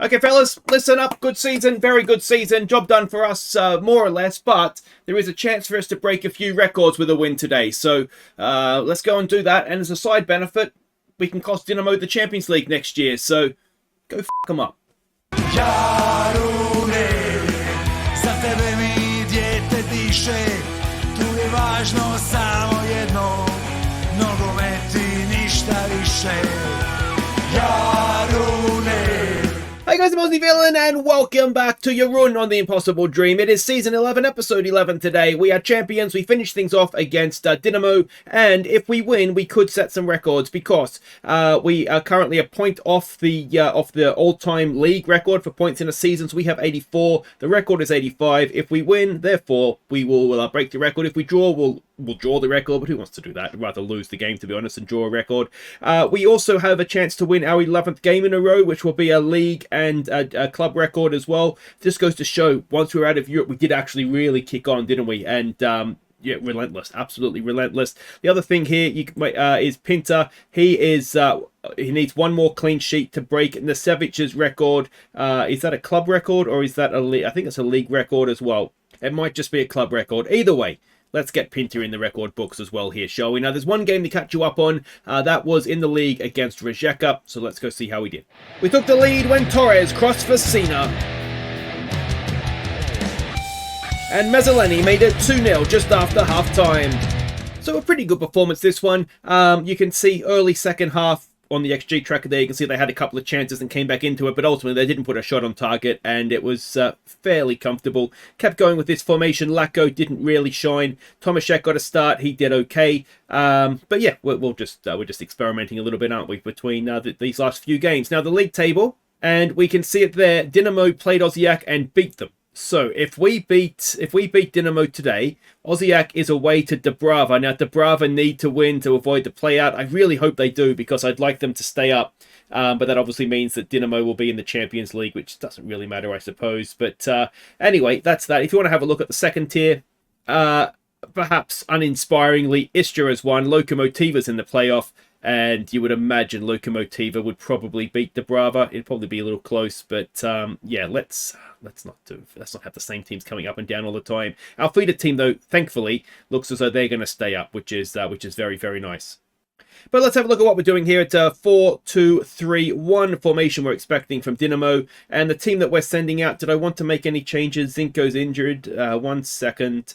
Okay, fellas, listen up. Good season, very good season. Job done for us, more or less. But there is a chance for us to break a few records with a win today. So let's go and do that. And as a side benefit, we can cost Dynamo the Champions League next year. So go f*** them up. Jarune, za tebe mi dijete diše, tu je važno samo jedno, nogomet i ništa više. Jarune. Hey guys, I'm Aussie Villain and welcome back to your run on The Impossible Dream. It is Season 11, Episode 11 today. We are champions, we finished things off against Dynamo, and if we win, we could set some records because we are currently a point off the all-time league record for points in a season, so we have 84. The record is 85. If we win, therefore, we will break the record. If we draw, we'll draw the record, but who wants to do that? I'd rather lose the game, to be honest, than draw a record. We also have a chance to win our 11th game in a row, which will be a league and a club record as well. This goes to show, once we were out of Europe, we did actually really kick on, didn't we? And yeah, relentless, absolutely relentless. The other thing here is Pinter. He needs one more clean sheet to break Nasevic's record. Is that a club record or is that a league? I think it's a league record as well. It might just be a club record. Either way, let's get Pinter in the record books as well here, shall we? Now, there's one game to catch you up on. That was in the league against Rijeka, so let's go see how we did. We took the lead when Torres crossed for Sina. And Mazzoleni made it 2-0 just after half-time. So a pretty good performance, this one. You can see early second half on the XG tracker there. You can see they had a couple of chances and came back into it, but ultimately they didn't put a shot on target, and it was fairly comfortable. Kept going with this formation. Lacko didn't really shine. Tomaszek got a start. He did okay. But yeah, we're just experimenting a little bit, aren't we, between these last few games. Now, the league table, and we can see it there. Dynamo played Osijek and beat them. So if we beat Dynamo today, Osijek is away to Dubrava. Now Dubrava need to win to avoid the play out. I really hope they do because I'd like them to stay up. But that obviously means that Dynamo will be in the Champions League, which doesn't really matter, I suppose. But anyway, that's that. If you want to have a look at the second tier, perhaps uninspiringly, Istra has won. Lokomotiva's in the playoff. And you would imagine Lokomotiva would probably beat Dubrava. It'd probably be a little close, but yeah, let's not have the same teams coming up and down all the time. Our feeder team, though, thankfully, looks as though they're going to stay up, which is very, very nice. But let's have a look at what we're doing here. It's a 4-2-3-1 formation we're expecting from Dynamo, and the team that we're sending out. Did I want to make any changes? Zinko's injured. 1 second.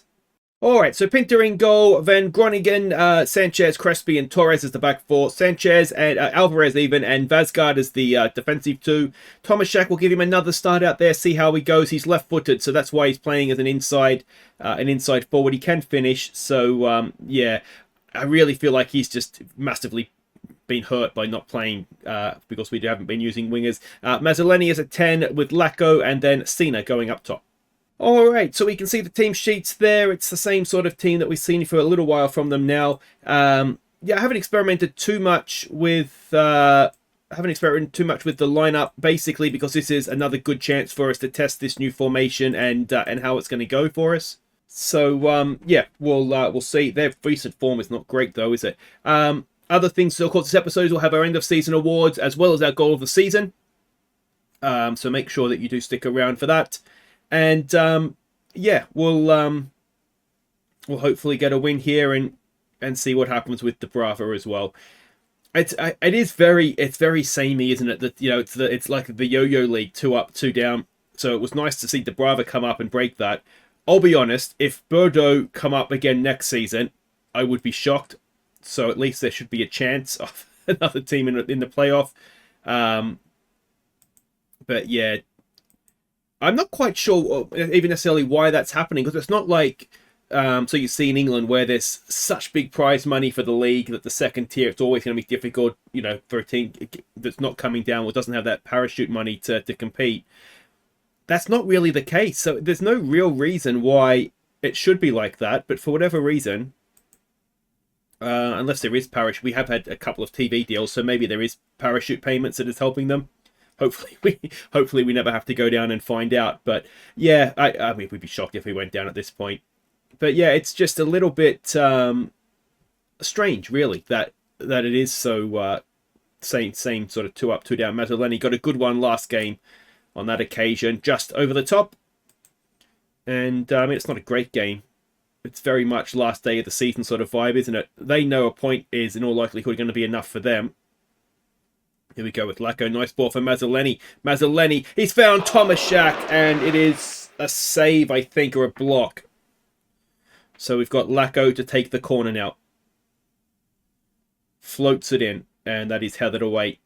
Alright, so Pinter in goal, then Groningen, Sanchez, Crespi and Torres as the back four, Sanchez and Alvarez even, and Vazgard as the defensive two. Tomaszek will give him another start out there, see how he goes. He's left-footed, so that's why he's playing as an inside forward. He can finish, so yeah, I really feel like he's just massively been hurt by not playing because we haven't been using wingers. Mazzoleni is a 10 with Lacko and then Sina going up top. Alright, so we can see the team sheets there. It's the same sort of team that we've seen for a little while from them now. Yeah, I haven't experimented too much with the lineup, basically because this is another good chance for us to test this new formation and how it's going to go for us. So yeah, we'll see. Their recent form is not great though, is it? Other things, so of course, this episode will have our end of season awards as well as our goal of the season. So make sure that you do stick around for that. And yeah, we'll hopefully get a win here and see what happens with Dubrava as well. It's very samey, isn't it? That it's like the yo-yo league, 2 up, 2 down. So it was nice to see Dubrava come up and break that. I'll be honest, if Bordeaux come up again next season, I would be shocked. So at least there should be a chance of another team in the playoff. But yeah. I'm not quite sure even necessarily why that's happening, because it's not like, so you see in England where there's such big prize money for the league that the second tier, it's always going to be difficult, for a team that's not coming down or doesn't have that parachute money to compete. That's not really the case. So there's no real reason why it should be like that. But for whatever reason, unless there is parachute, we have had a couple of TV deals, so maybe there is parachute payments that is helping them. Hopefully we never have to go down and find out. But yeah, I mean, we'd be shocked if we went down at this point. But yeah, it's just a little bit strange, really, that it is so same sort of 2 up, 2 down. Mazzoleni got a good one last game. on that occasion, just over the top. And I mean, it's not a great game. It's very much last day of the season sort of vibe, isn't it? They know a point is in all likelihood going to be enough for them. Here we go with Lacko. Nice ball for Mazzoleni. Mazzoleni, he's found Tomaszak, and it is a save, I think, or a block. So we've got Lacko to take the corner now. Floats it in, and that is headed away.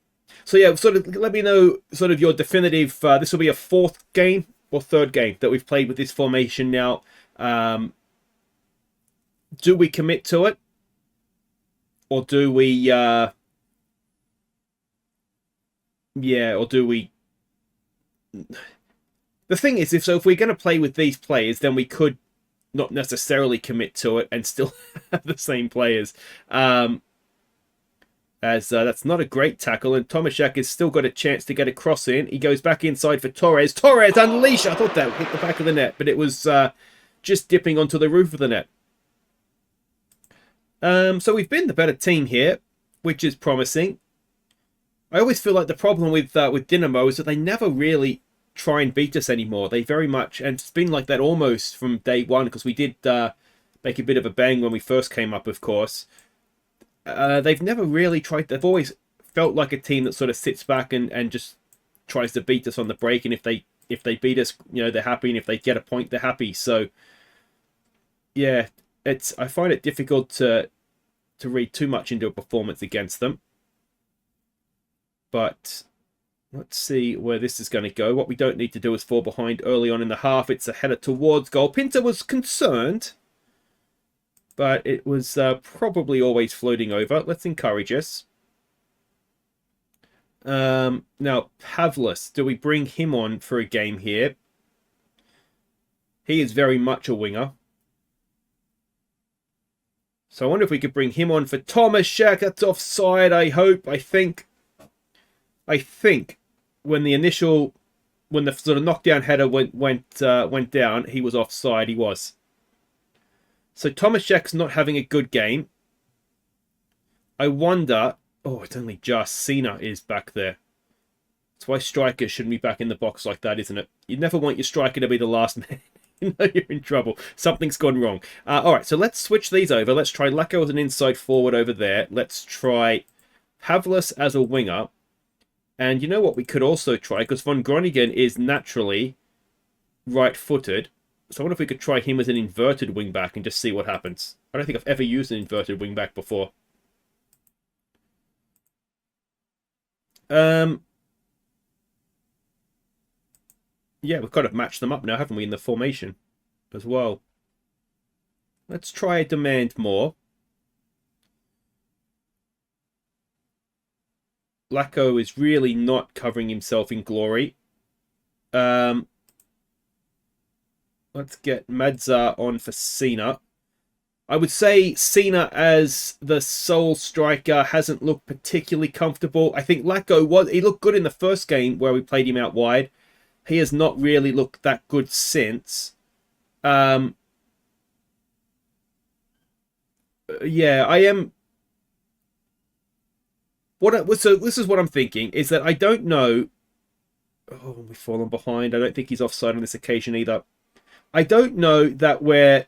So yeah, sort of let me know sort of your definitive, this will be a fourth game or third game that we've played with this formation now. Do we commit to it? Or do we, yeah, or do we... The thing is, if we're going to play with these players, then we could not necessarily commit to it and still have the same players. That's not a great tackle, and Tomaszak has still got a chance to get a cross in. He goes back inside for Torres. Torres, unleash! I thought that hit the back of the net, but it was just dipping onto the roof of the net. So we've been the better team here, which is promising. I always feel like the problem with Dynamo is that they never really try and beat us anymore. They very much, and it's been like that almost from day one, because we did make a bit of a bang when we first came up, of course. They've never really tried. They've always felt like a team that sort of sits back and just tries to beat us on the break. And if they beat us, you know, they're happy, and if they get a point, they're happy. So yeah, I find it difficult to read too much into a performance against them. But let's see where this is going to go. What we don't need to do is fall behind early on in the half. It's a header towards goal. Pinto was concerned, but it was probably always floating over. Let's encourage us. Now, Pavlis, do we bring him on for a game here? He is very much a winger. So I wonder if we could bring him on for Tomaszak. That's offside, I hope. I think when the sort of knockdown header went down, he was offside. He was. So Tomaszak's not having a good game. I wonder... Oh, it's only just Sina is back there. That's why strikers shouldn't be back in the box like that, isn't it? You never want your striker to be the last man. You know you're in trouble. Something's gone wrong. All right, so let's switch these over. Let's try Lacko as an inside forward over there. Let's try Pavlis as a winger. And you know what we could also try? Because Von Groningen is naturally right-footed. So I wonder if we could try him as an inverted wing-back and just see what happens. I don't think I've ever used an inverted wing-back before. Yeah, we've kind of matched them up now, haven't we, in the formation as well. Let's try demand more. Lacko is really not covering himself in glory. Let's get Madza on for Sina. I would say Sina as the sole striker hasn't looked particularly comfortable. I think Lacko he looked good in the first game where we played him out wide. He has not really looked that good since. Yeah, I am... So this is what I'm thinking, is that I don't know... Oh, we've fallen behind. I don't think he's offside on this occasion either. I don't know that we're...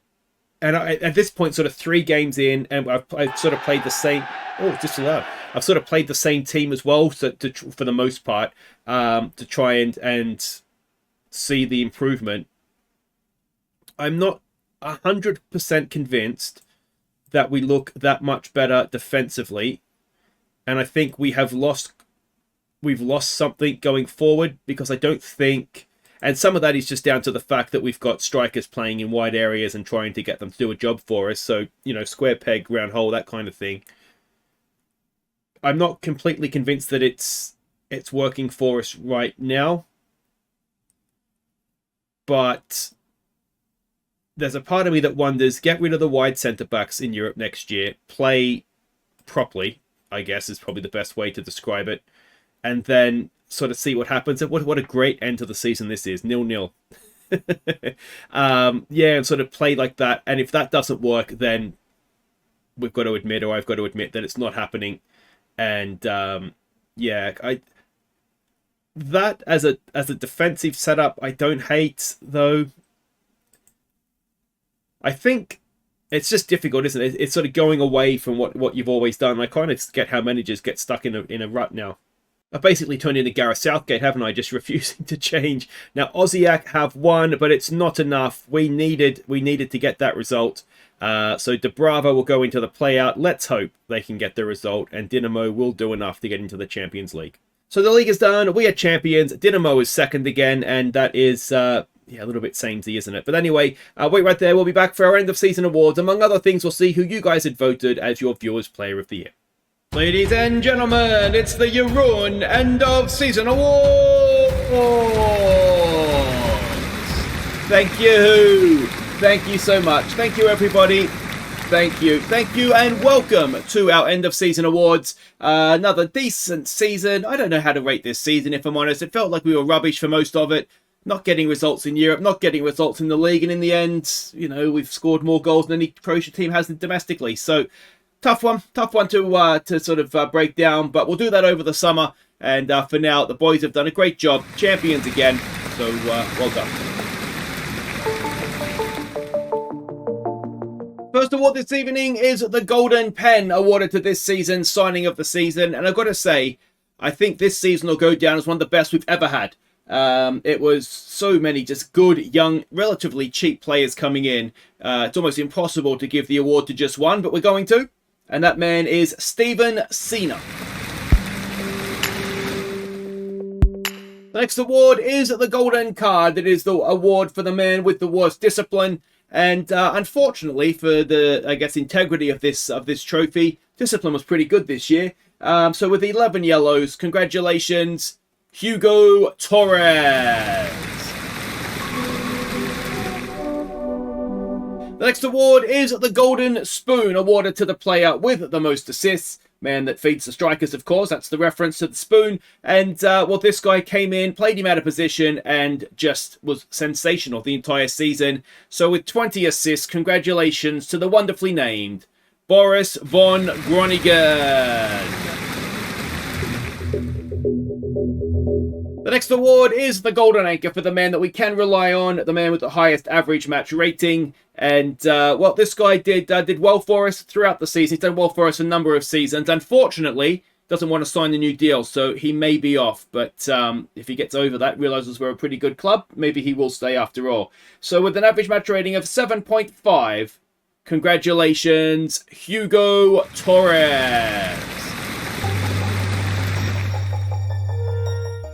And at this point, sort of 3 games in, and I've sort of played the same... Oh, it's just allowed. I've sort of played the same team as well, for the most part, to try and see the improvement. I'm not 100% convinced that we look that much better defensively, and I think we've lost something going forward, because I don't think... And some of that is just down to the fact that we've got strikers playing in wide areas and trying to get them to do a job for us. So, you know, square peg, round hole, that kind of thing. I'm not completely convinced that it's working for us right now. But there's a part of me that wonders, get rid of the wide centre-backs in Europe next year. Play properly, I guess, is probably the best way to describe it. And then... sort of see what happens. What a great end to the season this is. 0-0. Yeah, and sort of play like that. And if that doesn't work, then we've got to admit, or I've got to admit, that it's not happening. And yeah, That as a defensive setup, I don't hate, though. I think it's just difficult, isn't it? It's sort of going away from what you've always done. I kind of get how managers get stuck in a rut now. I've basically turned into Gareth Southgate, haven't I? Just refusing to change. Now, Aussie have won, but it's not enough. We needed to get that result. So De Bravo will go into the play-out. Let's hope they can get the result, and Dynamo will do enough to get into the Champions League. So the league is done. We are champions. Dynamo is second again, and that is a little bit samey, isn't it? But anyway, wait right there. We'll be back for our end of season awards. Among other things, we'll see who you guys had voted as your viewers' player of the year. Ladies and gentlemen, it's the Jarun End of Season Awards! Thank you! Thank you so much. Thank you, everybody. Thank you, and welcome to our End of Season Awards. Another decent season. I don't know how to rate this season, if I'm honest. It felt like we were rubbish for most of it. Not getting results in Europe, not getting results in the league, and in the end, we've scored more goals than any Croatian team has domestically. So, tough one to sort of break down, but we'll do that over the summer. And for now, the boys have done a great job. Champions again, so well done. First award this evening is the Golden Pen, awarded to this season's signing of the season. And I've got to say, I think this season will go down as one of the best we've ever had. It was so many just good, young, relatively cheap players coming in. It's almost impossible to give the award to just one, but we're going to. And that man is Steven Sina. The next award is the Golden Card. It is the award for the man with the worst discipline. And unfortunately for the, integrity of this trophy, discipline was pretty good this year. So with 11 yellows, congratulations, Hugo Torres. The next award is the Golden Spoon, awarded to the player with the most assists. Man that feeds the strikers, of course. That's the reference to the spoon. And, this guy came in, played him out of position, and just was sensational the entire season. So with 20 assists, congratulations to the wonderfully named Boris von Groningen. The next award is the Golden Anchor for the man that we can rely on, the man with the highest average match rating. And, this guy did well for us throughout the season. He's done well for us a number of seasons. Unfortunately, doesn't want to sign the new deal, so he may be off. But if he gets over that, realizes we're a pretty good club, maybe he will stay after all. So with an average match rating of 7.5, congratulations, Hugo Torres.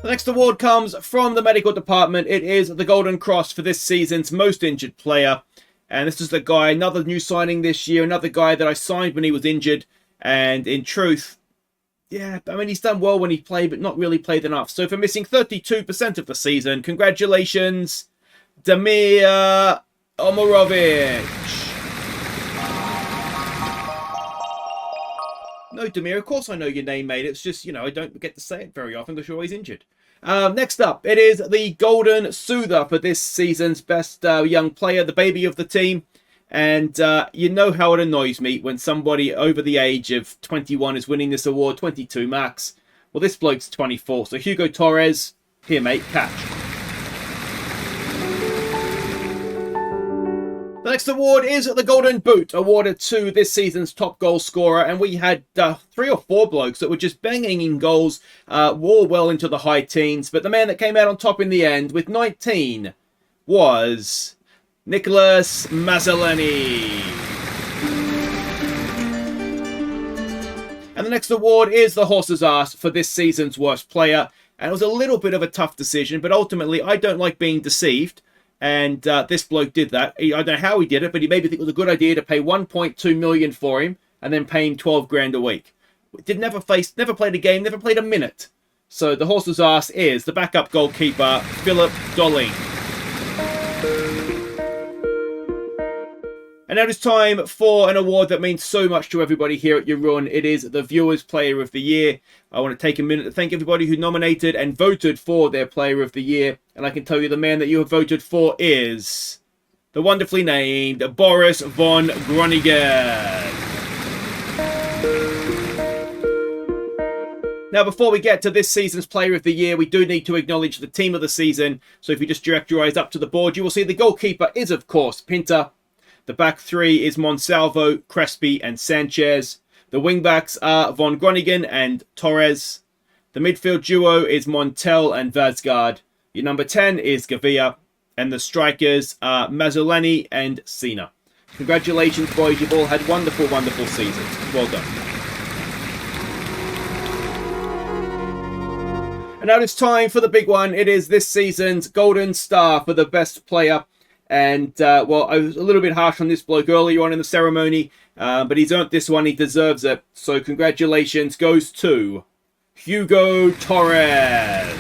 The next award comes from the medical department. It is the Golden Cross for this season's most injured player. And this is the guy, another new signing this year, another guy that I signed when he was injured. And in truth, he's done well when he played, but not really played enough. So for missing 32% of the season, congratulations, Damir Omorovic. No, Damir, of course I know your name, mate. It's just, I don't get to say it very often because you're always injured. Next up, it is the Golden Soother for this season's best young player, the baby of the team. And you know how it annoys me when somebody over the age of 21 is winning this award, 22 max. Well, this bloke's 24. So Hugo Torres, here, mate, catch. The next award is the Golden Boot, awarded to this season's top goal scorer. And we had 3 or 4 blokes that were just banging in goals, all well into the high teens. But the man that came out on top in the end with 19 was Nicholas Mazzoleni. And the next award is the Horse's Ass for this season's worst player. And it was a little bit of a tough decision, but ultimately I don't like being deceived. And this bloke did that. I don't know how he did it, but he made me think it was a good idea to pay 1.2 million for him and then pay him 12 grand a week. Never played a game, never played a minute. So the Horse's Ass is the backup goalkeeper, Philip Dolling. And now it's time for an award that means so much to everybody here at Jarun. It is the Viewers' Player of the Year. I want to take a minute to thank everybody who nominated and voted for their Player of the Year. And I can tell you the man that you have voted for is the wonderfully named Boris von Groningen. Now, before we get to this season's Player of the Year, we do need to acknowledge the Team of the Season. So if you just direct your eyes up to the board, you will see the goalkeeper is, of course, Pinta. The back three is Monsalvo, Crespi, and Sanchez. The wingbacks are Von Groningen and Torres. The midfield duo is Montel and Vazgaard. Your number 10 is Gavia. And the strikers are Mazzolani and Sina. Congratulations, boys. You've all had wonderful, wonderful seasons. Well done. And now it's time for the big one. It is this season's Golden Star for the best player. And, well, I was a little bit harsh on this bloke earlier on in the ceremony, but he's earned this one. He deserves it. So congratulations goes to Hugo Torres.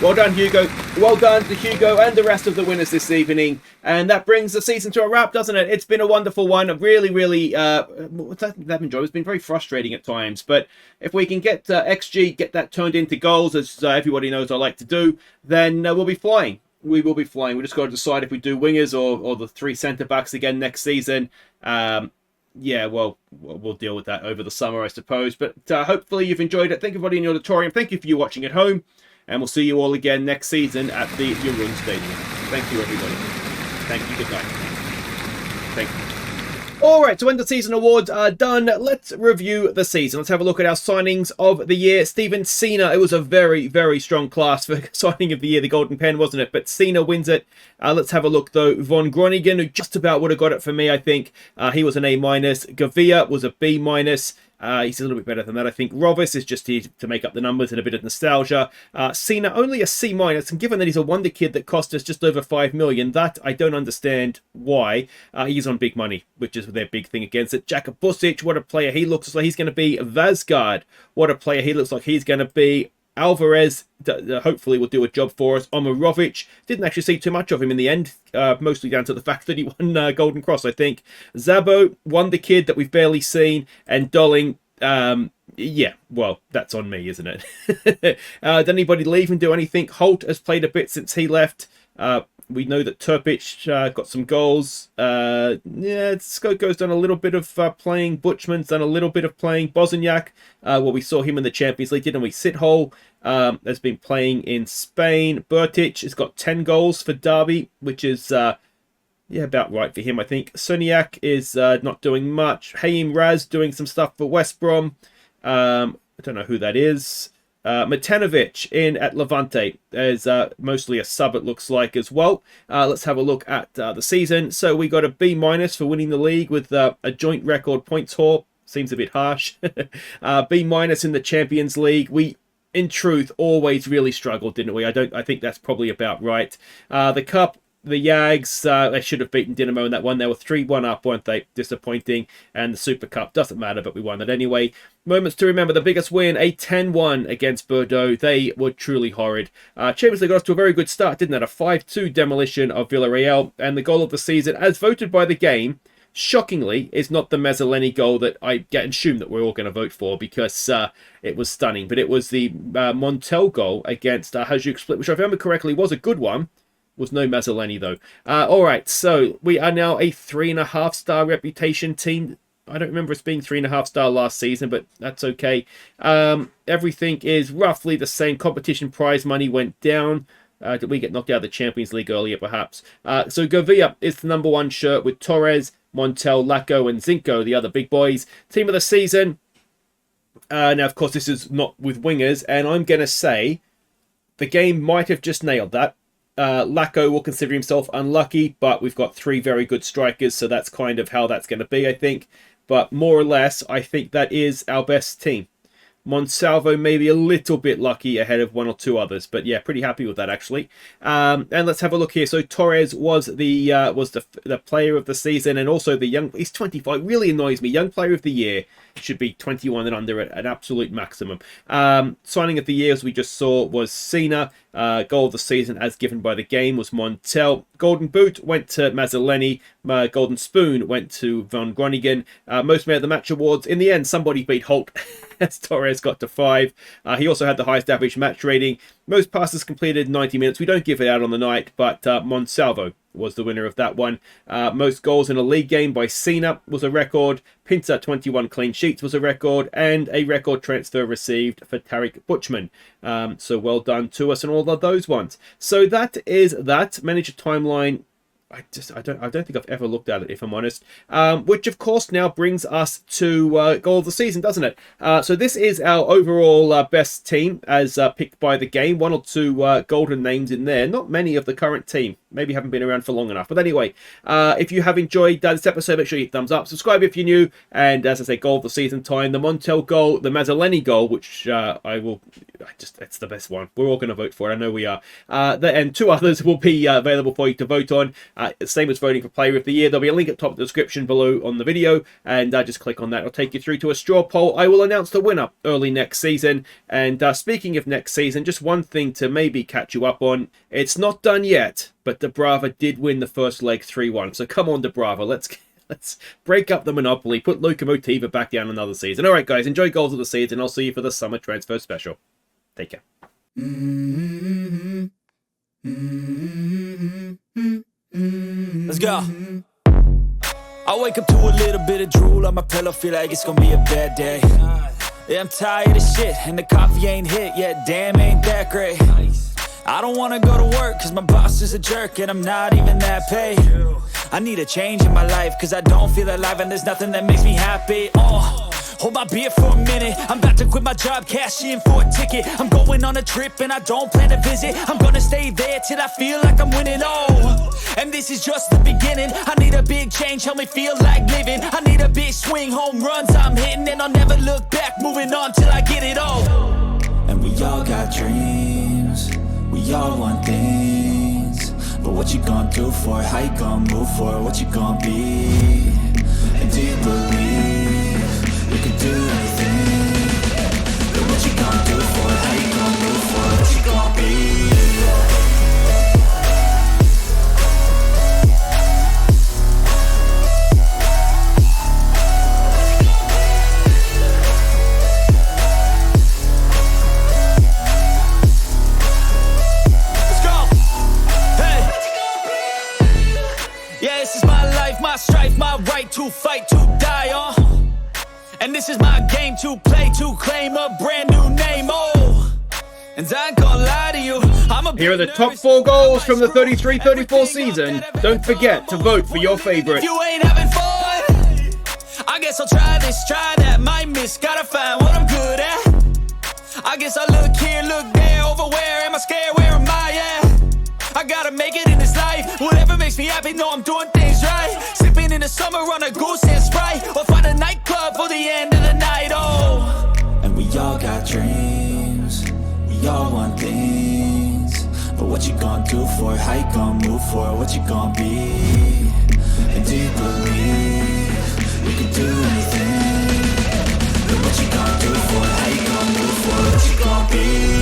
Well done, Hugo. Well done to Hugo and the rest of the winners this evening. And that brings the season to a wrap, doesn't it? It's been a wonderful one. really, I've enjoyed. It's been very frustrating at times. But if we can get XG, get that turned into goals, as everybody knows I like to do, then we'll be flying. We will be flying. We just got to decide if we do wingers or the three centre-backs again next season. Yeah, well, we'll deal with that over the summer, I suppose. But hopefully you've enjoyed it. Thank you, everybody in the auditorium. Thank you for you watching at home. And we'll see you all again next season at the Jarun Stadium. Thank you, everybody. Thank you. Good night. Thank you. All right, so when the season awards are done, let's review the season. Let's have a look at our signings of the year. Steven Sina, it was a very, very strong class for signing of the year, the Golden Pen, wasn't it? But Sina wins it. Let's have a look, though. Von Groningen, who just about would have got it for me, I think. He was an A-. Gavia was a B-. He's a little bit better than that, I think. Rovis is just here to make up the numbers and a bit of nostalgia. Sina, only a C-. And given that he's a wonder kid that cost us just over 5 million, that I don't understand why. He's on big money, which is their big thing against it. Jaka Busic, what a player he looks like he's going to be. Vazgaard, what a player he looks like he's going to be. Alvarez hopefully will do a job for us. Omarovic, didn't actually see too much of him in the end, mostly down to the fact that he won Golden Cross, I think. Zabo, wonder kid that we've barely seen. And Dolling, yeah, well, that's on me, isn't it? Did anybody leave and do anything? Holt has played a bit since he left. We know that Turpic got some goals. Yeah, Skoko's done a little bit of playing. Butchman's done a little bit of playing. Bosniak, well, we saw him in the Champions League, didn't we? Sithole has been playing in Spain. Bertic has got 10 goals for Derby, which is, yeah, about right for him, I think. Suniak is not doing much. Haim Raz doing some stuff for West Brom. I don't know who that is. Matanovic in at Levante is mostly a sub, it looks like, as well. Let's have a look at the season. So we got a B- for winning the league with a joint record points haul. Seems a bit harsh. B- in the Champions League. We, in truth, always really struggled, didn't we? I think that's probably about right. The Cup, the Yags, they should have beaten Dynamo in that one. They were 3-1 up, weren't they? Disappointing. And the Super Cup, doesn't matter, but we won it anyway. Moments to remember, the biggest win, a 10-1 against Bordeaux. They were truly horrid. Champions League got us to a very good start, didn't it? A 5-2 demolition of Villarreal. And the goal of the season, as voted by the game, shockingly, is not the Mazzoleni goal that I assume that we're all going to vote for, because it was stunning. But it was the Montel goal against Hajduk Split, which, if I remember correctly, was a good one. Was no Mazzoleni, though. All right, so we are now a 3.5-star reputation team. I don't remember us being 3.5-star last season, but that's okay. Everything is roughly the same. Competition prize money went down. Did we get knocked out of the Champions League earlier, perhaps? So Govia is the number 1 shirt with Torres, Montel, Lacko, and Zinco, the other big boys. Team of the season. Now, of course, this is not with wingers, and I'm going to say the game might have just nailed that. Lacko will consider himself unlucky, but we've got 3 very good strikers, so that's kind of how that's going to be, I think. But more or less, I think that is our best team. Monsalvo maybe a little bit lucky ahead of 1 or 2 others, but yeah, pretty happy with that, actually. And let's have a look here. So Torres was the player of the season, and also the young. He's 25. Really annoys me. Young player of the year should be 21 and under at an absolute maximum. Signing of the year, as we just saw, was Sina. Goal of the season, as given by the game, was Montel. Golden Boot went to Mazzoleni. Golden Spoon went to Von Groningen. Most Man of the Match awards. In the end, somebody beat Holt, as Torres got to 5. He also had the highest average match rating. Most passes completed 90 minutes. We don't give it out on the night, but Monsalvo was the winner of that one. Most goals in a league game by Cena was a record. Pinter 21 clean sheets was a record, and a record transfer received for Tarek Butchman. So well done to us and all of those ones. So that is that. Manager timeline. I don't think I've ever looked at it, if I'm honest. Which of course now brings us to goal of the season, doesn't it? So this is our overall best team as picked by the game. One or two golden names in there. Not many of the current team. Maybe haven't been around for long enough. But anyway, if you have enjoyed this episode, make sure you hit thumbs up. Subscribe if you're new. And as I say, goal of the season time. The Montel goal, the Mazzoleni goal, which it's the best one. We're all going to vote for it. I know we are. And two others will be available for you to vote on. Same as voting for Player of the Year. There'll be a link at the top of the description below on the video. And just click on that. It'll take you through to a straw poll. I will announce the winner early next season. And speaking of next season, just one thing to maybe catch you up on. It's not done yet, but Dubrava did win the first leg 3-1. So come on, Dubrava. Let's break up the monopoly. Put Lokomotiva back down another season. All right, guys. Enjoy goals of the season. I'll see you for the summer transfer special. Take care. Let's go. I wake up to a little bit of drool on my pillow, feel like it's gonna be a bad day. Yeah, I'm tired of shit, and the coffee ain't hit yet, damn, ain't that great. I don't wanna go to work, cause my boss is a jerk, and I'm not even that paid. I need a change in my life, cause I don't feel alive, and there's nothing that makes me happy. Hold my beer for a minute, I'm about to quit my job, cash in for a ticket. I'm going on a trip and I don't plan to visit. I'm gonna stay there till I feel like I'm winning, and this is just the beginning. I need a big change, help me feel like living. I need a big swing, home runs I'm hitting, and I'll never look back, moving on till I get it all. And we all got dreams, we all want things, but what you gonna do for it? How you gonna move for it? What you gonna be? And do you believe you can do anything? But what you gonna do for it? How you gonna move for it? What you gonna be? My strife, my right to fight, to die on. And this is my game to play, to claim a brand new name, And I ain't gonna lie to you, Here are the top 4 goals from the 33-34 season. Don't forget to vote for your favorite. If you ain't having fun, I guess I'll try this, try that, might miss, gotta find what I'm good at. I guess I look here, look there, over where am I scared, where am I at? I gotta make it in this life. Whatever makes me happy, know I'm doing things right. Sipping in the summer on a goose and Sprite, or find a nightclub for the end of the night, And we all got dreams, we all want things, but what you gonna do for it? How you gonna move for it? What you gonna be? And do you believe you can do anything? But what you gonna do for it? How you gonna move for it? What you gonna be?